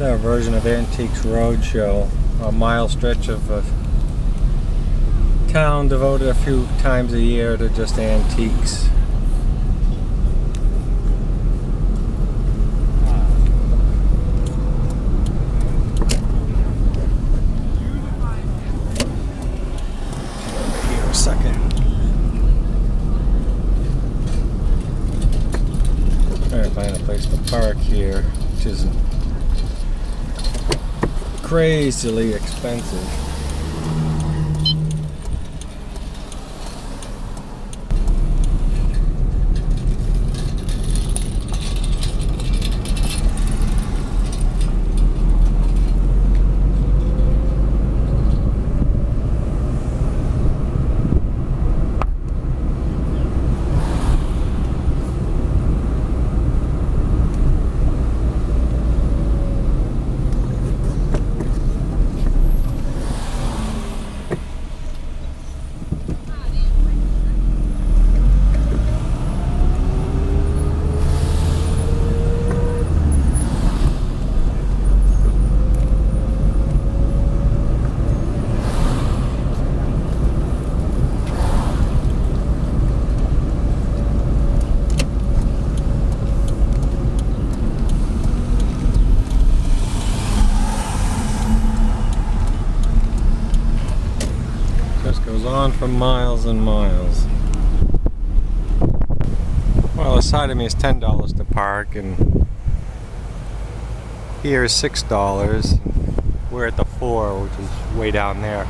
Their version of Antiques Roadshow, a mile stretch of town devoted a few times a year to just antiques. Here a second. Trying to find a place to park here, which isn't crazily expensive. Goes on for miles and miles. Well, the side of me is $10 to park, and here is $6. We're at the 4, which is way down there.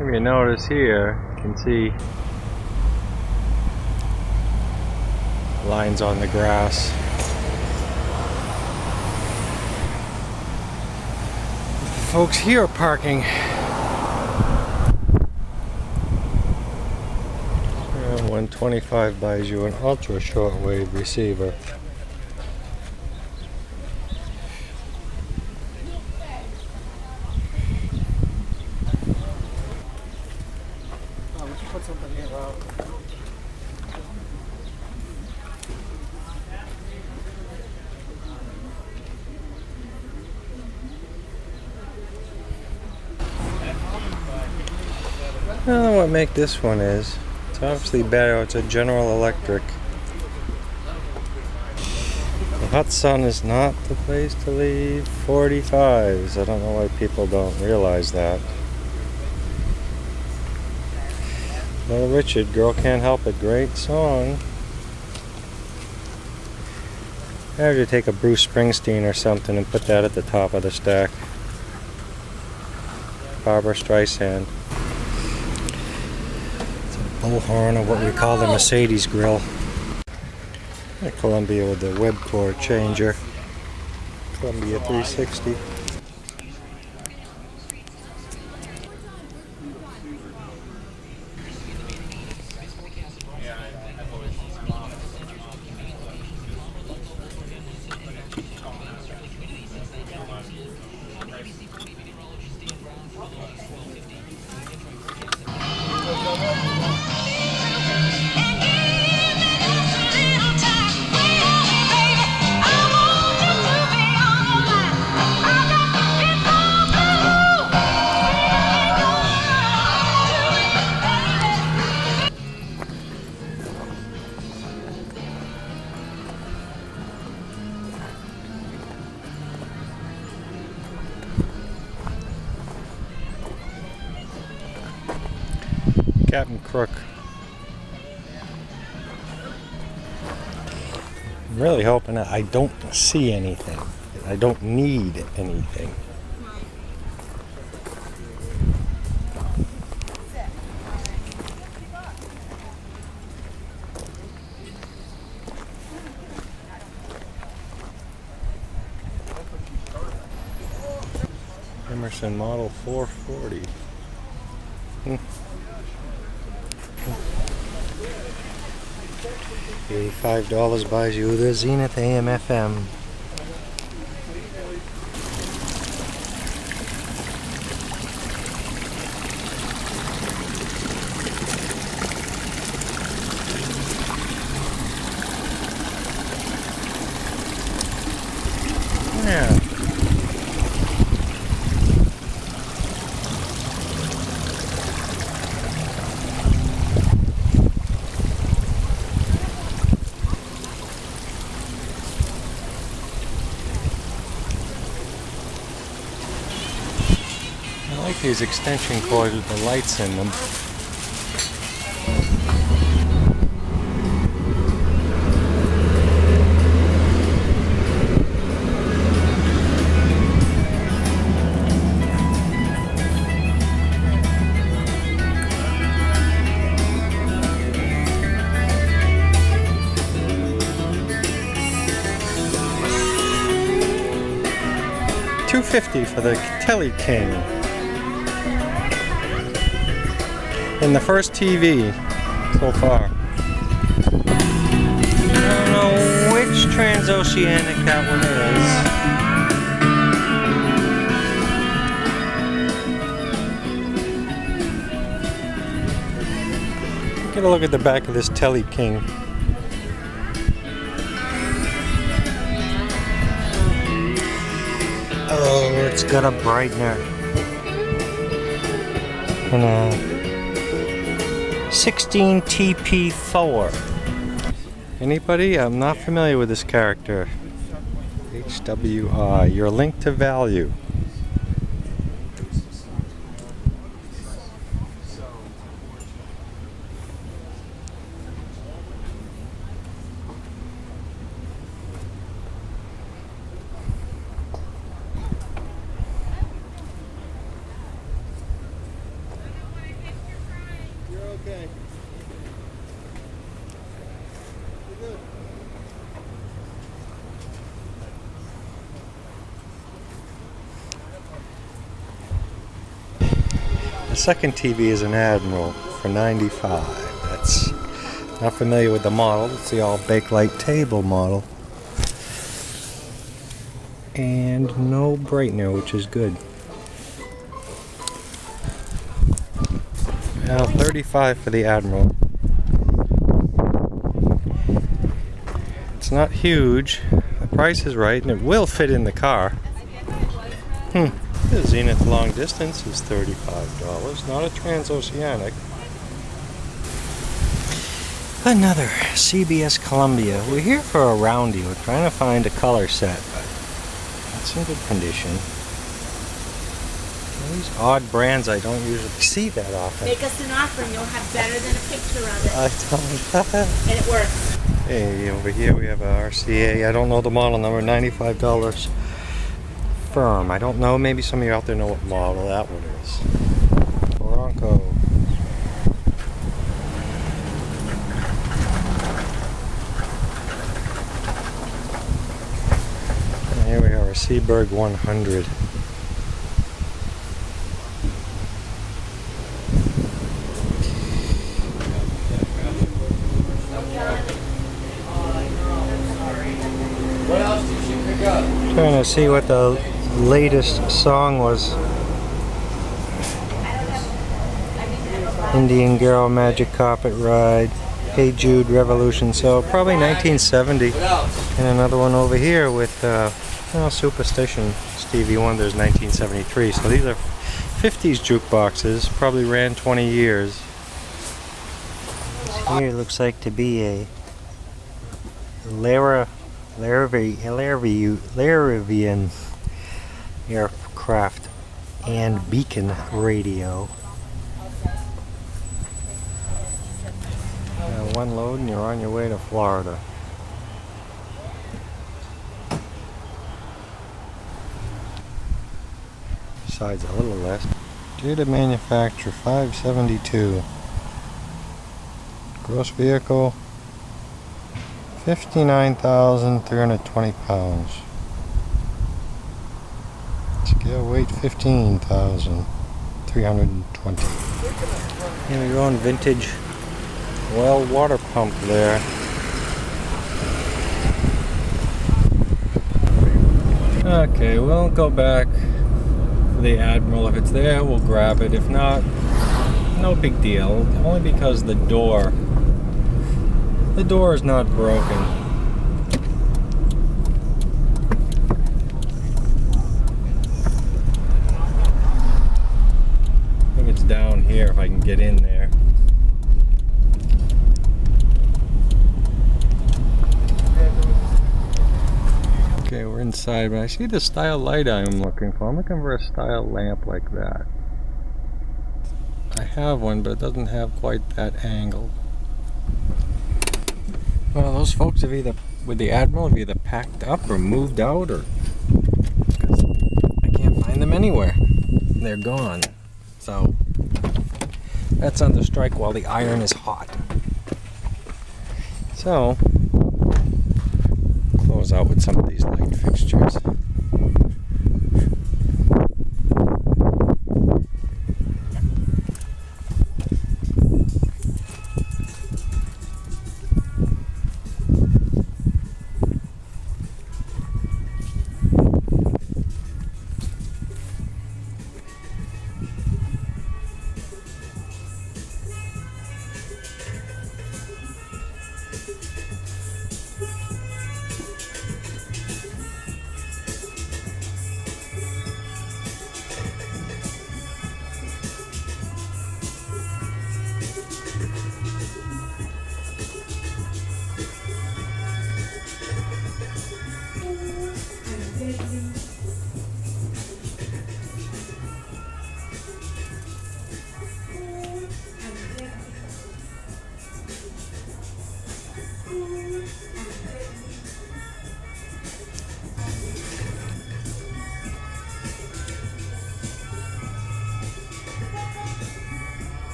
If you notice here, you can see lines on the grass. Folks here are parking. And 125 buys you an ultra shortwave receiver. Put something here, Rob. I don't know what make this one is. It's obviously better. It's a General Electric. The hot sun is not the place to leave 45s. I don't know why people don't realize that. Little Richard, Girl Can't Help It, great song. I have to take a Bruce Springsteen or something and put that at the top of the stack. Barbara Streisand. Bullhorn, or what we call the Mercedes grill. A Columbia with the web core changer. Columbia 360. Captain Crook. I'm really hoping that I don't see anything. I don't need anything. Emerson Model 440. $85 buys you the Zenith AM/FM. these extension cords with the lights in them. $250 for the Telly King. And the first TV so far. I don't know which transoceanic that one is. Get a look at the back of this Telly King. Oh, it's got a brightener and a 16 TP4. Anybody? I'm not familiar with this character. HWI, your link to value. Okay. You're good. The second TV is an Admiral for $95. That's not familiar with the model. It's the all Bakelite table model. And no brightener, which is good. Now $35 for the Admiral. It's not huge. The price is right, and it will fit in the car. The Zenith long distance is $35. Not a transoceanic. Another CBS Columbia. We're here for a roundy. We're trying to find a color set, but it's in good condition. These odd brands I don't usually see that often. Make us an offer and you'll have better than a picture of it. I don't. And it works. Hey, over here we have a RCA. I don't know the model number. $95 firm. I don't know. Maybe some of you out there know what model that one is. Bronco. And here we have our Seaberg 100. What else did you pick up? Trying to see what the latest song was. Indian Girl, Magic Carpet Ride, Hey Jude, Revolution. So probably 1970. What else? And another one over here with Superstition, Stevie Wonder's 1973. So these are 50s jukeboxes. Probably ran 20 years. Here looks like to be a Laravian aircraft and beacon radio. One load and you're on your way to Florida. Besides a little less. Due to manufacture 572. Gross vehicle 59,320 pounds. Scale weight 15,320. Here we go on vintage well water pump there. Okay, we'll go back for the Admiral. If it's there, we'll grab it. If not, no big deal. Only because the door is not broken. I think it's down here if I can get in there. Okay, we're inside, but I see the style light I'm looking for. I'm looking for a style lamp like that. I have one, but it doesn't have quite that angle. Well, those folks have either, with the Admiral, have either packed up or moved out, or because I can't find them anywhere. They're gone. So that's under strike while the iron is hot. So close out with some of these light fixtures.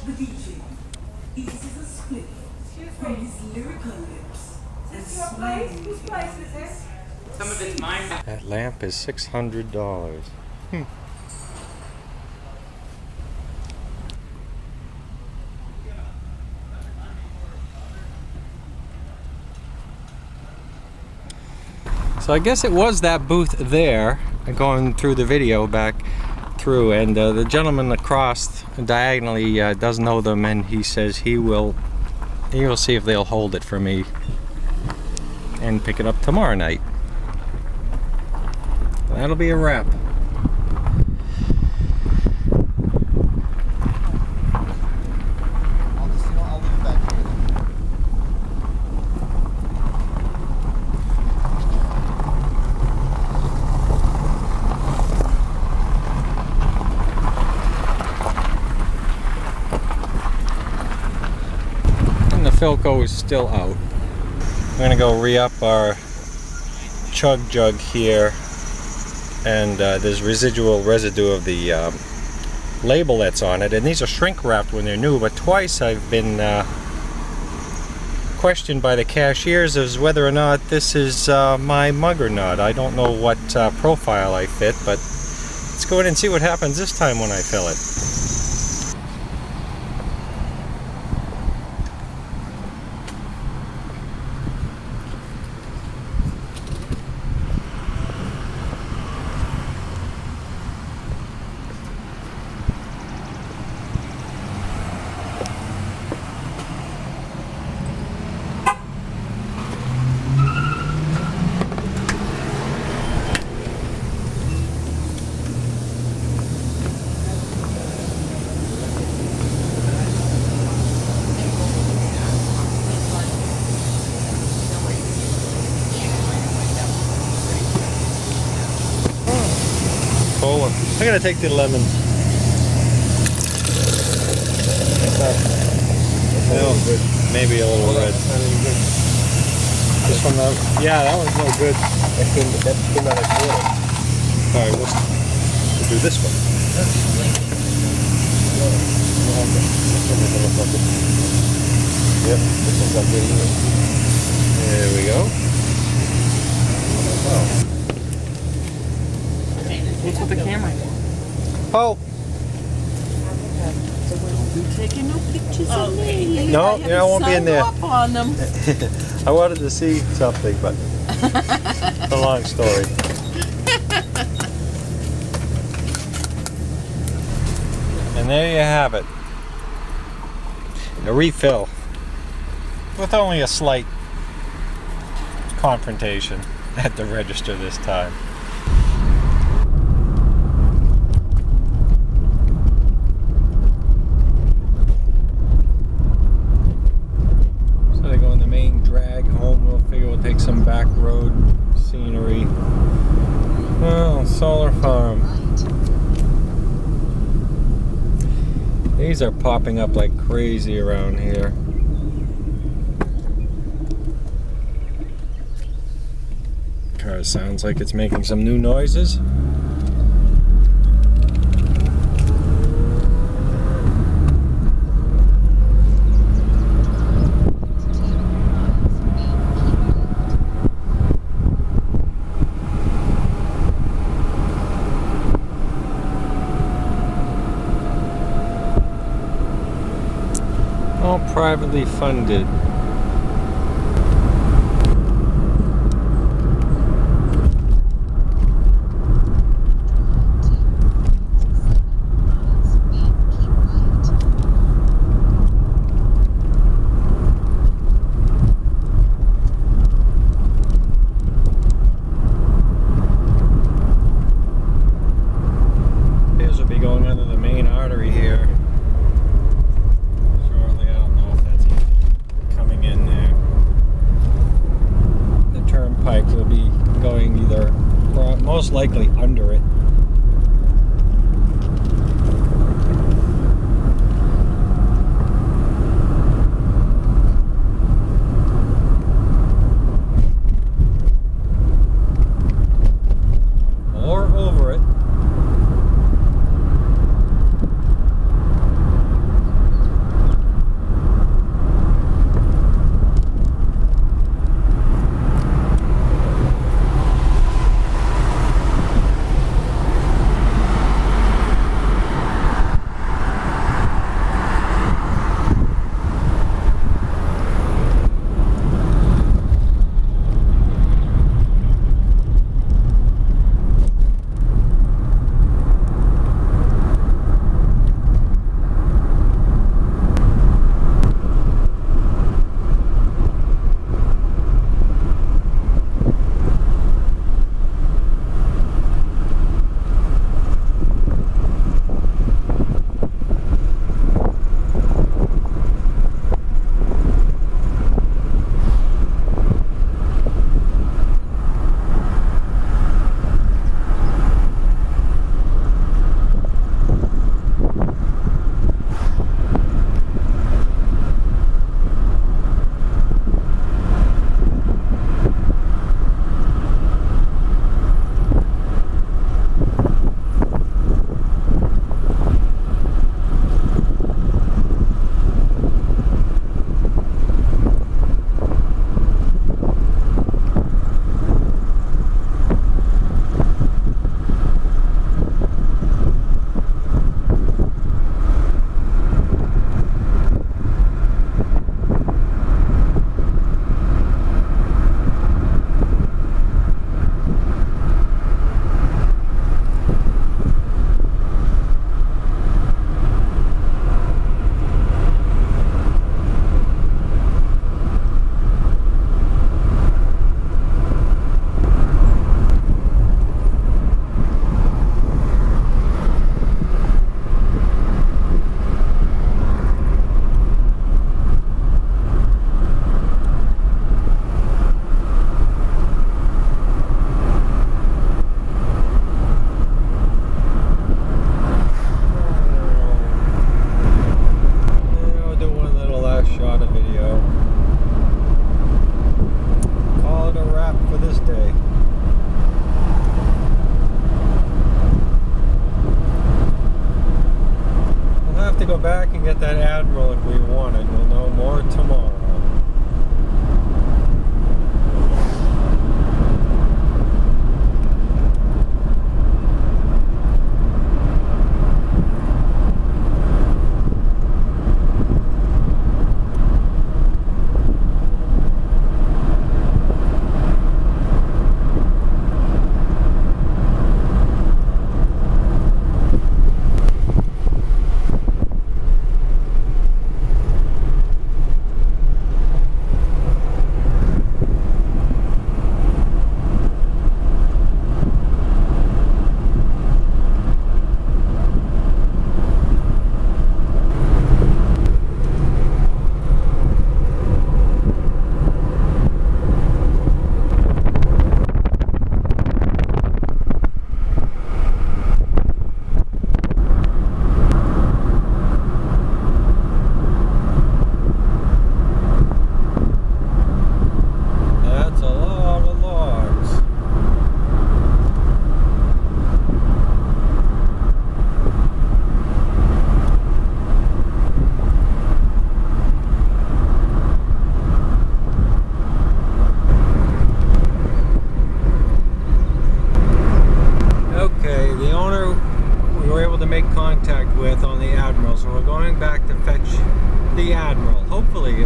The DJ eases a split from his lyrical lips and smiling. Whose place is this? Some of it's mine. That lamp is $600. So I guess it was that booth there, going through the video back through, and the gentleman across diagonally does know them, and he says he will see if they'll hold it for me and pick it up tomorrow night. That'll be a wrap. Philco is still out. I'm gonna go re-up our chug jug here, and there's residual residue of the label that's on it, and these are shrink wrapped when they're new, but twice I've been questioned by the cashiers as whether or not this is my mug or not. I don't know what profile I fit, but let's go in and see what happens this time when I fill it. I'm gonna take the lemon. No, maybe a little red. This one, yeah, that one's no good. That came out of water. All right, we'll do this one. Yep, this one's not good either. There we go. Oh. What's with the camera? Oh. Don't be taking no pictures of me. No, yeah, I won't be in there. Up on them. I wanted to see something, but it's a long story. And there you have it. a refill with only a slight confrontation at the register this time. So they go on the main drag home. We'll figure we'll take some back road scenery. Well, solar farm. These are popping up like crazy around here. Car sounds like it's making some new noises. All privately funded. Appears to be going under the main artery here. Shortly, I don't know if that's even coming in there. The turnpike will be going either, most likely under it. Or over it.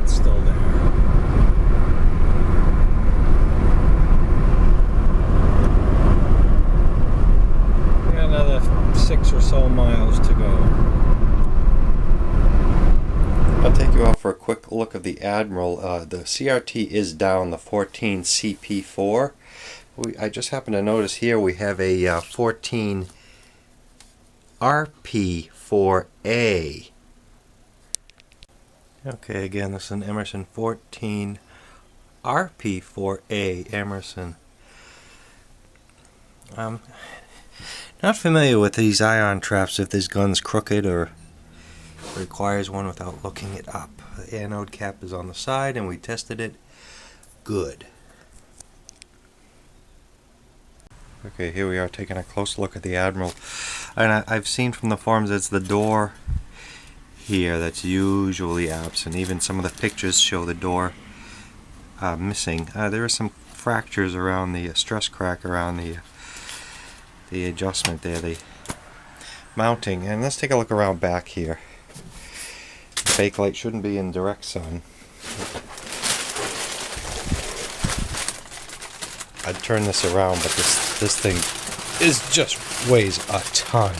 that's still there. Another 6 or so miles to go. I'll take you out for a quick look of the Admiral. The CRT is down, the 14 CP4. I just happened to notice here we have a 14 RP4A. Okay, again, this is an Emerson 14 RP4A Emerson. Not familiar with these ion traps, if this gun's crooked or requires one without looking it up. The anode cap is on the side and we tested it. Good. Okay, here we are taking a close look at the Admiral. And I've seen from the forums it's the door here that's usually absent. Even some of the pictures show the door missing. There are some fractures around the stress crack around the adjustment there, the mounting. And let's take a look around back here. Bakelite shouldn't be in direct sun. I'd turn this around, but this thing weighs a ton.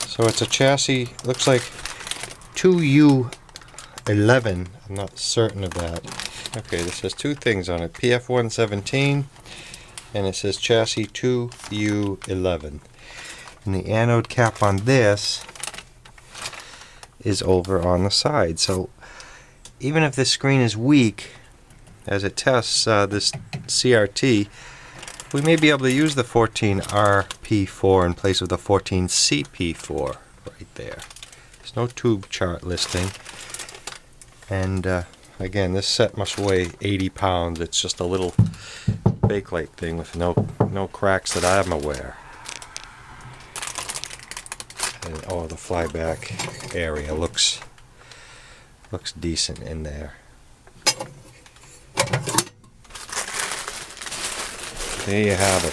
So it's a chassis, looks like 2U11. I'm not certain of that. Okay, this has two things on it, PF117, and it says chassis 2U11. And the anode cap on this is over on the side. So even if this screen is weak, as it tests this CRT, we may be able to use the 14 RP4 in place of the 14 CP4 right there. There's no tube chart listing. And again, this set must weigh 80 pounds. It's just a little Bakelite thing with no cracks that I'm aware. And, oh, the flyback area looks decent in there. There you have it.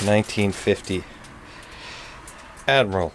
1950 Admiral